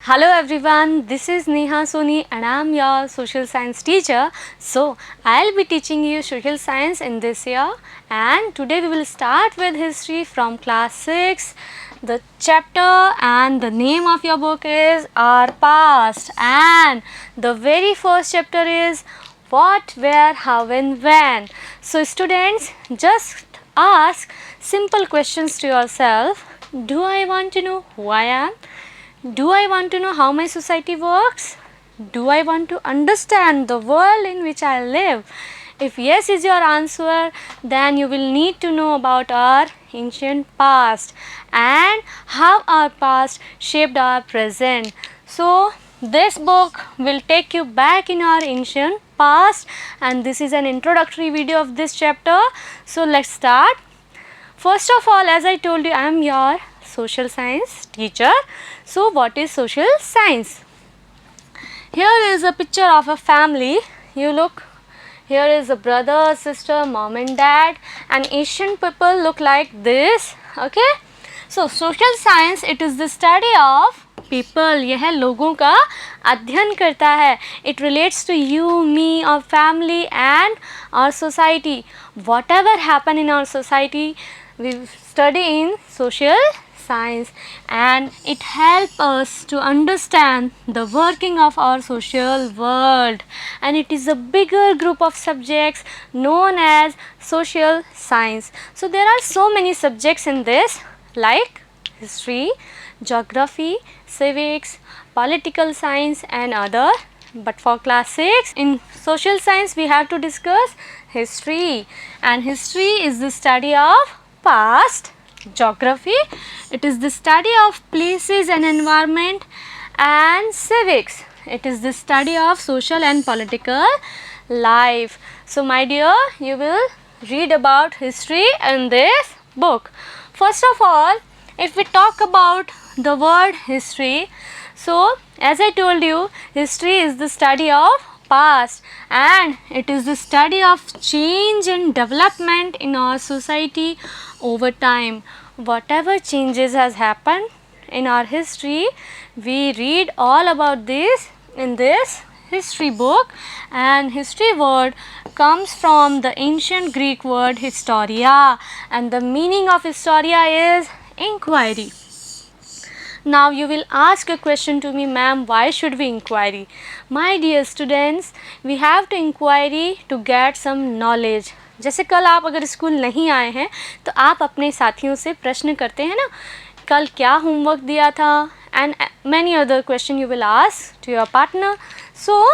Hello everyone, this is Neha Soni and I am your social science teacher. So, I will be teaching you social science in this year, and today we will start with history from class 6. The chapter and the name of your book is Our Past, and the very first chapter is What, Where, How and When. So students, just ask simple questions to yourself. Do I want to know who I am? Do I want to know how my society works? Do I want to understand the world in which I live? If yes is your answer, then you will need to know about our ancient past and how our past shaped our present. So, this book will take you back in our ancient past, and this is an introductory video of this chapter. So, let's start. First of all, as I told you, I am your social science teacher. So, what is social science? Here is a picture of a family. You look, here is a brother, sister, mom and dad, and Asian people look like this. Okay. So, social science, it is the study of people. यह लोगों का अध्ययन करता है. It relates to you, me, our family and our society. Whatever happen in our society, we study in social science, and it helps us to understand the working of our social world, and it is a bigger group of subjects known as social science. So there are so many subjects in this, like history, geography, civics, political science and other. But for class 6 in social science we have to discuss history, and history is the study of past. Geography, it is the study of places and environment, and civics, it is the study of social and political life. So my dear, you will read about history in this book. First of all, if we talk about the word history, so as I told you, history is the study of past, and it is the study of change and development in our society over time. Whatever changes has happened in our history, we read all about this in this history book. And history word comes from the ancient Greek word historia, and the meaning of historia is inquiry. Now you will ask a question to me, ma'am, why should we inquiry? My dear students, we have to inquiry to get some knowledge. जैसे कल आप अगर school नहीं आए हैं तो आप अपने साथियों से प्रश्न करते हैं ना, कल क्या होमवर्क दिया था, and many other question you will ask to your partner. So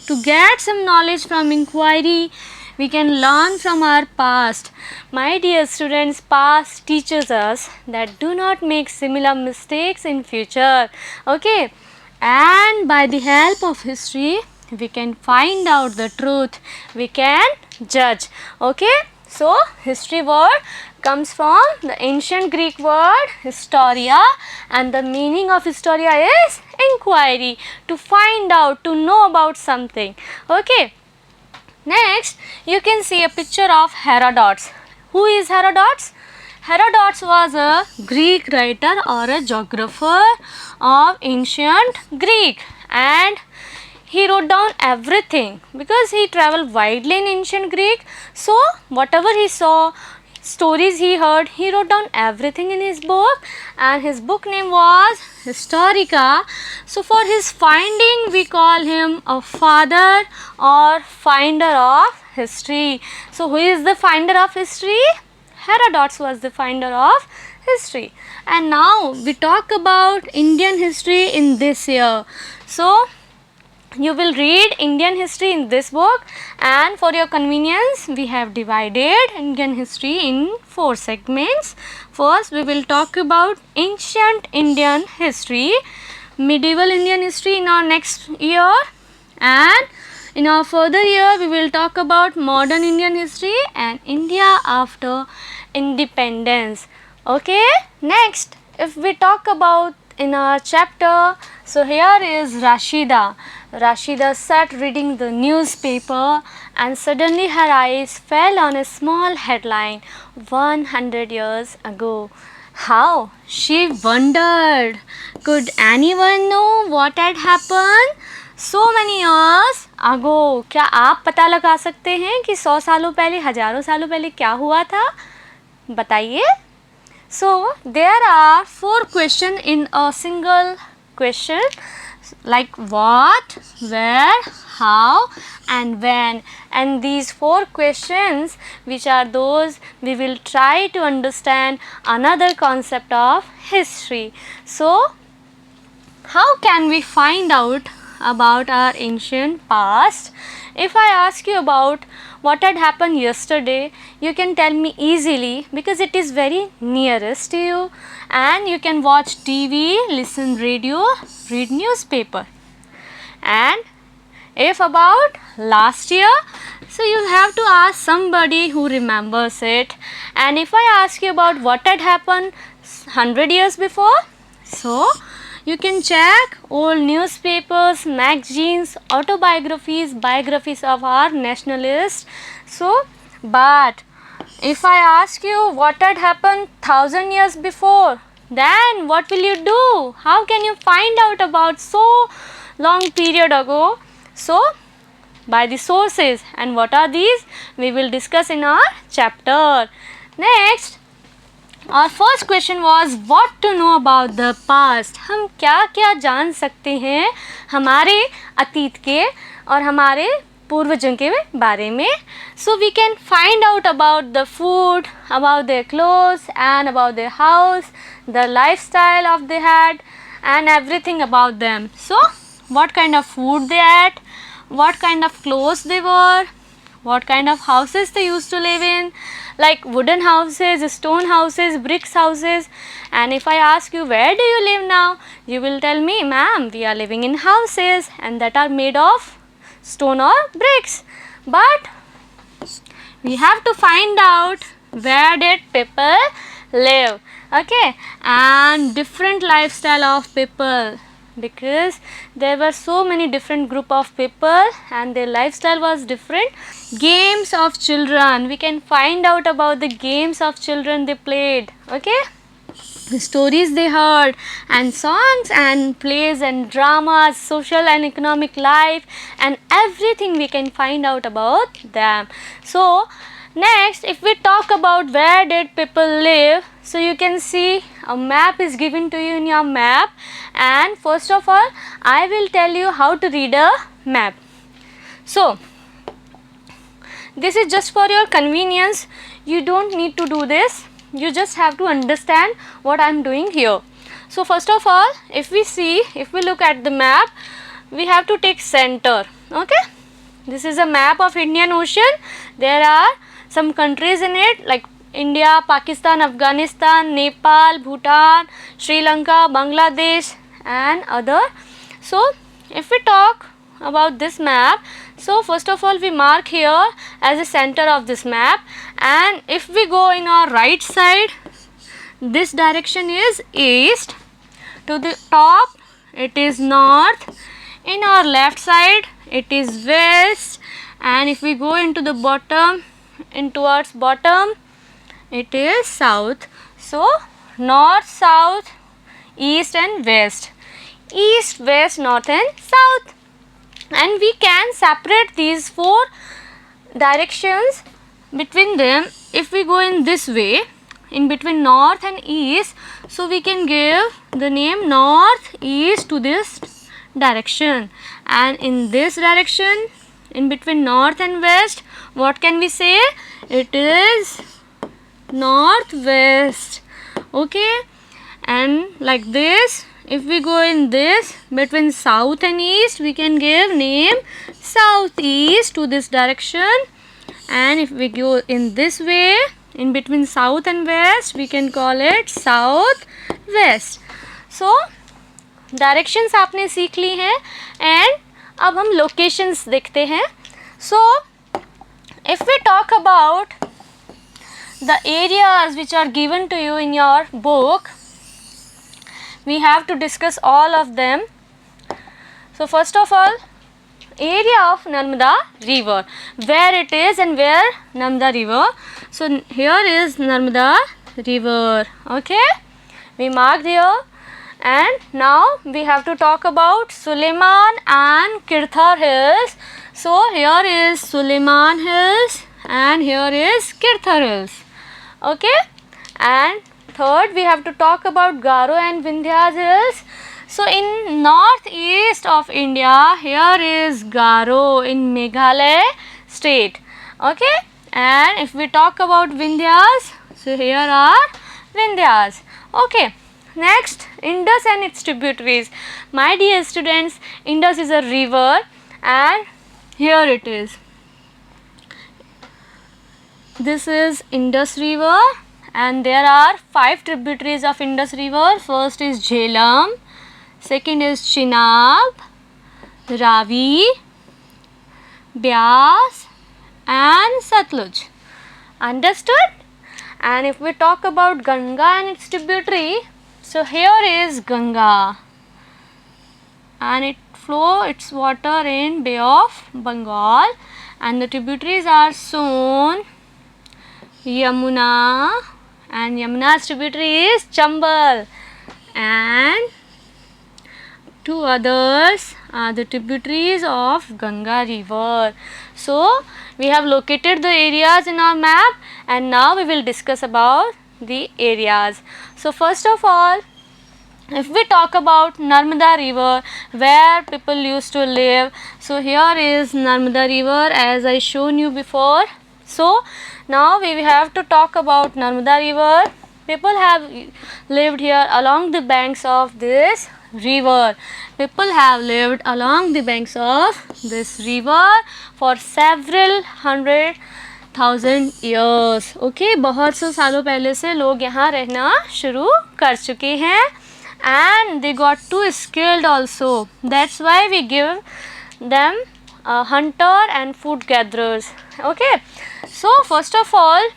to get some knowledge from inquiry, we can learn from our past. My dear students, past teaches us that do not make similar mistakes in future. Okay, and by the help of history we can find out the truth, we can judge. Okay, so history word comes from the ancient Greek word historia, and the meaning of historia is inquiry, to find out, to know about something. Okay, next you can see a picture of Herodotus. Who is Herodotus? Herodotus was a Greek writer or a geographer of ancient Greek, and he wrote down everything because he traveled widely in ancient Greek. So whatever he saw, stories he heard, he wrote down everything in his book, and his book name was Historica. So for his finding we call him a father or finder of history. So who is the finder of history? Herodotus was the finder of history. And now we talk about Indian history in this year. So you will read Indian history in this book, and for your convenience we have divided Indian history in 4 segments. First we will talk about ancient Indian history, medieval Indian history in our next year, and in our further year we will talk about modern Indian history and India after independence. Okay, next if we talk about in our chapter, so here is Rashida. Rashida sat reading the newspaper, and suddenly her eyes fell on a small headline, 100 years ago. How? She wondered. Could anyone know what had happened so many years ago? क्या आप पता लगा सकते हैं कि 100 सालों पहले, हजारों सालों पहले क्या हुआ था? बताइए. So there are 4 questions in a single question, like what, where, how and when, and these 4 questions, which are those we will try to understand another concept of history. So how can we find out about our ancient past? If I ask you about what had happened yesterday, you can tell me easily because it is very nearest to you, and you can watch TV, listen radio, read newspaper. And if about last year, so you have to ask somebody who remembers it. And if I ask you about what had happened 100 years before, so you can check old newspapers, magazines, autobiographies, biographies of our nationalists. So, but if I ask you what had happened 1000 years before, then what will you do? How can you find out about so long period ago? So, by the sources, and what are these? We will discuss in our chapter. Next, our first question was what to know about the past. हम क्या क्या जान सकते हैं हमारे अतीत के और हमारे पूर्वजों के बारे में. So we can find out about the food, about their clothes and about their house, the lifestyle of they had and everything about them. So what kind of food they ate, what kind of clothes they wore, what kind of houses they used to live in, like wooden houses, stone houses, bricks houses. And if I ask you where do you live now, you will tell me, ma'am, we are living in houses and that are made of stone or bricks. But we have to find out where did people live, okay, and different lifestyle of people, because there were so many different group of people and their lifestyle was different. Games of children, we can find out about the games of children they played, okay, the stories they heard, and songs and plays and dramas, social and economic life, and everything we can find out about them. So next, if we talk about where did people live, so you can see a map is given to you in your map, and first of all I will tell you how to read a map. So this is just for your convenience, you don't need to do this, you just have to understand what I am doing here. So first of all, if we look at the map, we have to take center, okay. This is a map of Indian Ocean. There are some countries in it like India, Pakistan, Afghanistan, Nepal, Bhutan, Sri Lanka, Bangladesh and other. So if we talk about this map, so first of all we mark here as a center of this map, and if we go in our right side, this direction is east, to the top it is north, in our left side it is west, and if we go into the bottom, in towards bottom it is south. So north, south, east and west, east, west, north and south. And we can separate these 4 directions between them. If we go in this way, in between north and east, so we can give the name north east to this direction, and in this direction in between north and west, what can we say? It is northwest, okay. And like this, if we go in this between south and east, we can give name southeast to this direction, and if we go in this way in between south and west, we can call it southwest. So directions आपने सीख ली हैं, and अब हम locations देखते हैं. So if we talk about the areas which are given to you in your book, we have to discuss all of them. So first of all, area of Narmada river, where it is and where Narmada river. So here is Narmada river, okay. We marked here. And now we have to talk about Sulaiman and Kirthar hills. So here is Sulaiman hills and here is Kirthar hills. Okay. And third we have to talk about Garo and Vindhyas hills. So in northeast of India, here is Garo in Meghalaya state. Okay. And if we talk about Vindhyas, so here are Vindhyas. Okay. Next, Indus and its tributaries. My dear students, Indus is a river and here it is. This is Indus river and there are 5 tributaries of Indus river. First is Jhelum, second is Chenab, Ravi, Byas and Satluj. Understood? And if we talk about Ganga and its tributary, so here is Ganga and it flows its water in Bay of Bengal and the tributaries are Son, Yamuna and Yamuna's tributary is Chambal and 2 others are the tributaries of Ganga river. So we have located the areas in our map and now we will discuss about the areas. So first of all, if we talk about Narmada river where people used to live, so here is Narmada river as I shown you before. So now we have to talk about Narmada river. People have lived here along the banks of this river. People have lived along the banks of this river for several 100,000 years. Okay, बहुत सौ सालों पहले से लोग यहाँ रहना शुरू कर चुके हैं and they got too skilled also. That's why we give them hunter and food gatherers. Okay, so first of all,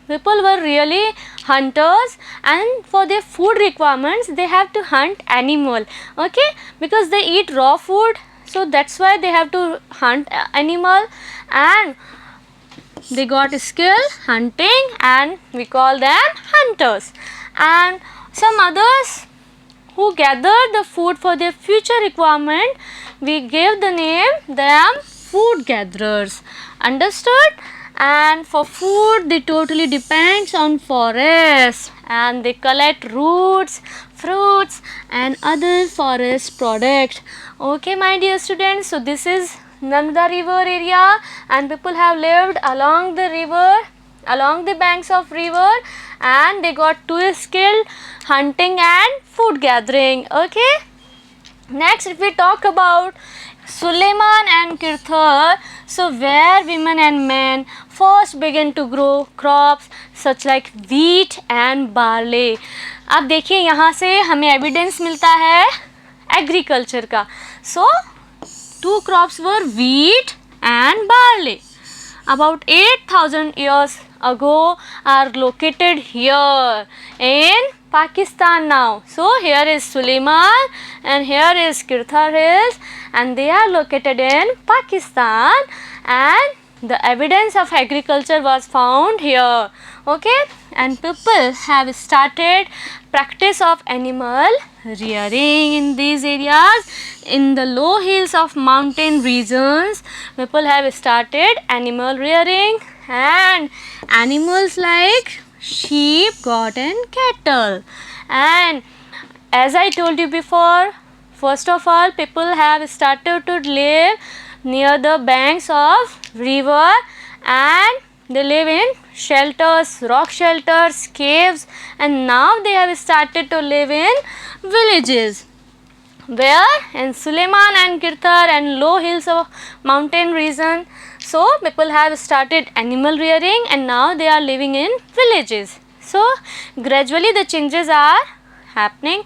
people were really hunters and for their food requirements they have to hunt animal. Okay, because they eat raw food, so that's why they have to hunt animal and they got skill hunting and we call them hunters. And some others who gathered the food for their future requirement, we gave the name them food gatherers. Understood? And for food they totally depends on forest and they collect roots, fruits and other forest products. Okay, my dear students, so this is Narmada river area and people have lived along the river, along the banks of river and they got too skilled hunting and food gathering. Okay. Next, if we talk about Sulaiman and Kirthar, so where women and men first began to grow crops such like wheat and barley. अब देखिए यहाँ से हमें evidence मिलता है agriculture का. So 2 crops were wheat and barley. About 8,000 years ago are located here in Pakistan now. So here is Sulaiman and here is Kirthar hills and they are located in Pakistan and the evidence of agriculture was found here. Okay, and people have started practice of animal rearing in these areas. In the low hills of mountain regions, people have started animal rearing and animals like sheep, goat and cattle. And as I told you before, first of all people have started to live near the banks of river and they live in shelters, rock shelters, caves and now they have started to live in villages. Where? In Sulaiman and Kirthar and low hills of mountain region. So people have started animal rearing and now they are living in villages. So gradually the changes are happening.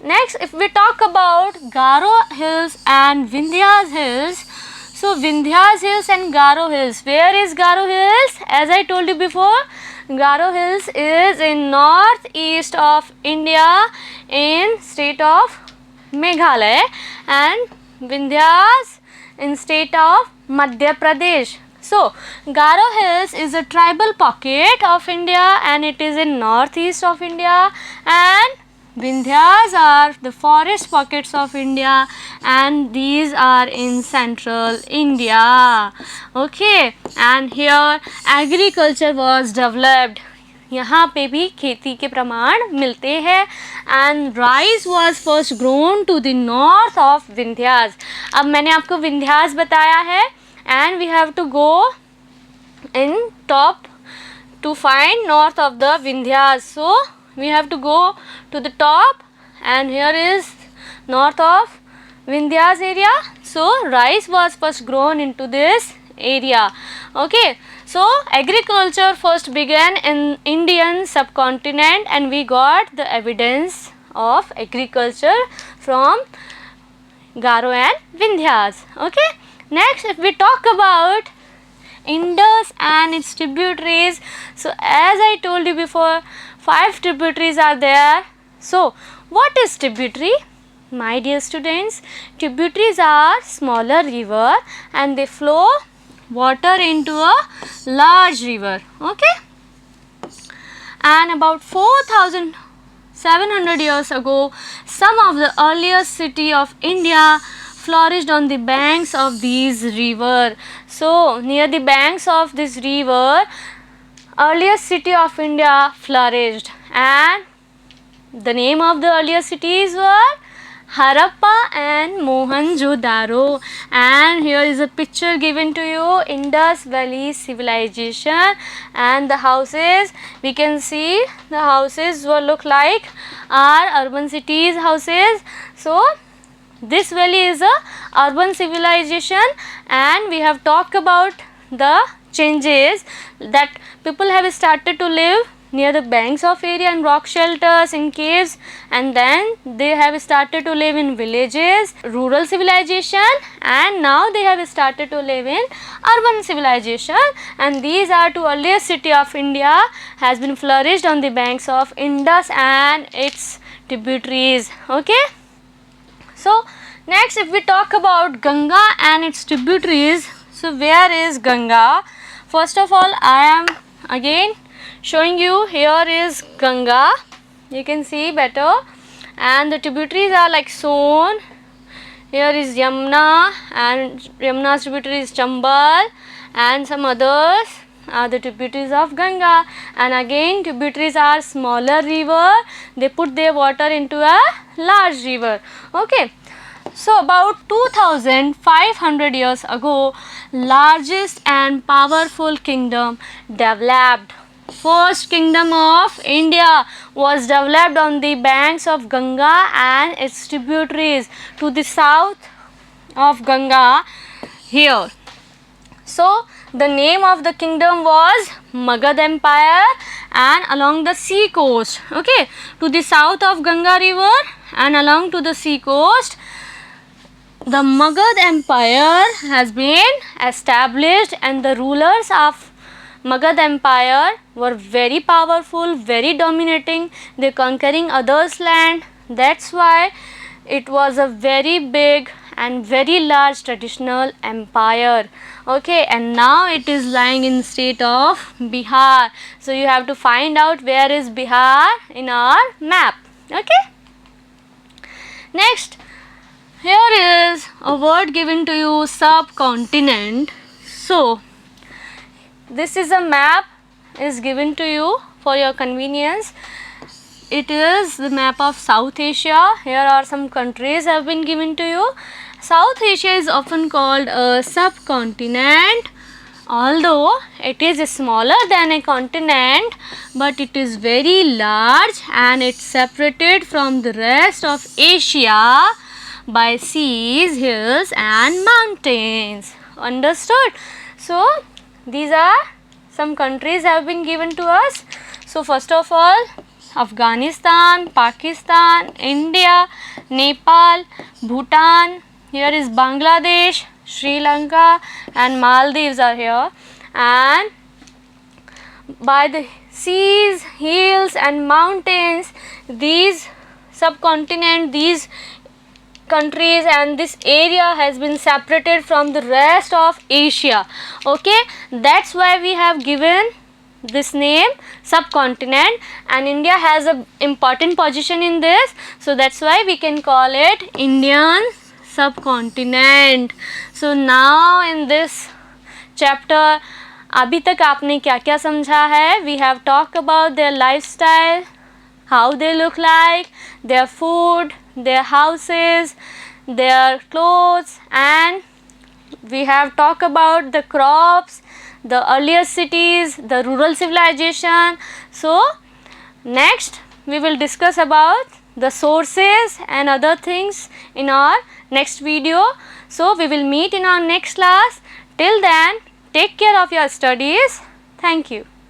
Next, if we talk about Garo hills and Vindhyas hills, so Vindhyas hills and Garo hills. Where is Garo hills? As I told you before, Garo hills is in northeast of India in state of Meghalaya and Vindhyas in state of Madhya Pradesh. So Garo hills is a tribal pocket of India and it is in northeast of India and Vindhyas are the forest pockets of India, and these are in central India. Okay, and here agriculture was developed. यहाँ पे भी खेती के प्रमाण मिलते हैं. And rice was first grown to the north of Vindhyas. अब मैंने आपको विंध्यास बताया है, and we have to go in top to find north of the Vindhyas. So we have to go to the top, and here is north of Vindhyas area. So rice was first grown into this area. Okay, so agriculture first began in Indian subcontinent, and we got the evidence of agriculture from Garo and Vindhyas. Okay, next if we talk about Indus and its tributaries. So as I told you before, 5 tributaries are there. So what is tributary? My dear students, tributaries are smaller river and they flow water into a large river. Okay, and about 4,700 years ago, some of the earliest city of India flourished on the banks of these river. So near the banks of this river, earliest city of India flourished, and the name of the earliest cities were Harappa and Mohenjo-daro. And here is a picture given to you, Indus Valley civilization, and the houses, we can see the houses will look like our urban cities houses. So this valley is a urban civilization, and we have talked about the changes that people have started to live near the banks of area and rock shelters in caves, and then they have started to live in villages, rural civilization, and now they have started to live in urban civilization. And these are two earliest city of India has been flourished on the banks of Indus and its tributaries. Okay, so next if we talk about Ganga and its tributaries, so where is Ganga? First of all, I am again showing you, here is Ganga, you can see better, and the tributaries are like Son, here is Yamuna, and Yamuna's tributary is Chambal, and some others are the tributaries of Ganga. And again tributaries are smaller river, they put their water into a large river. Okay, so about 2,500 years ago, largest and powerful kingdom developed. First kingdom of India was developed on the banks of Ganga and its tributaries to the south of Ganga here. So the name of the kingdom was Magad Empire, and along the sea coast, okay, to the south of Ganga river and along to the sea coast, the Magad Empire has been established, and the rulers of Magad Empire were very powerful, very dominating, they conquering others' land. That's why it was a very big and very large traditional empire. Okay, and now it is lying in state of Bihar. So you have to find out where is Bihar in our map. Okay, next, here is a word given to you, subcontinent. So this is a map is given to you for your convenience. It is the map of South Asia. Here are some countries have been given to you. South Asia is often called a subcontinent, although it is smaller than a continent, but it is very large and it's separated from the rest of Asia by seas, hills and mountains. Understood? So these are some countries have been given to us. So first of all, Afghanistan, Pakistan, India, Nepal, Bhutan, here is Bangladesh, Sri Lanka and Maldives are here. And by the seas, hills and mountains, these subcontinent, these countries and this area has been separated from the rest of Asia. Okay, that's why we have given this name subcontinent, and India has a important position in this, so that's why we can call it Indian subcontinent. So now in this chapter अभी तक आपने क्या क्या समझा है? We have talked about their lifestyle, how they look like, their food, their houses, their clothes, and we have talked about the crops, the earlier cities, the rural civilization. So next we will discuss about the sources and other things in our next video. So we will meet in our next class. Till then, take care of your studies. Thank you.